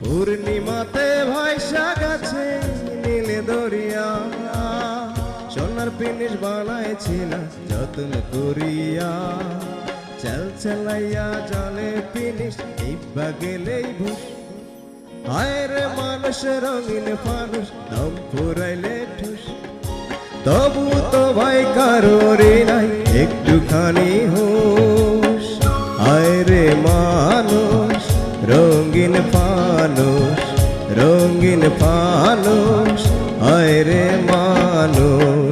পূর্ণিমাতে ভাইসা গেছে নীলে দরিয়া, সোনার পিনিস বানাইছিলাম যত্ন করিয়া। চাল চালাইয়া জলে পিনিস ইব্বা গেলেই ভুস। হায় রে মানুষ রঙিন ফানুষ দম ফুরাইলে ঠুস। তবু তো ভাই কারোরই নাই একটুখানি হুঁশ। হায় রে মানুষ রঙিন ফানুষ, রঙিন ফানুষ, হায় রে মানুষ।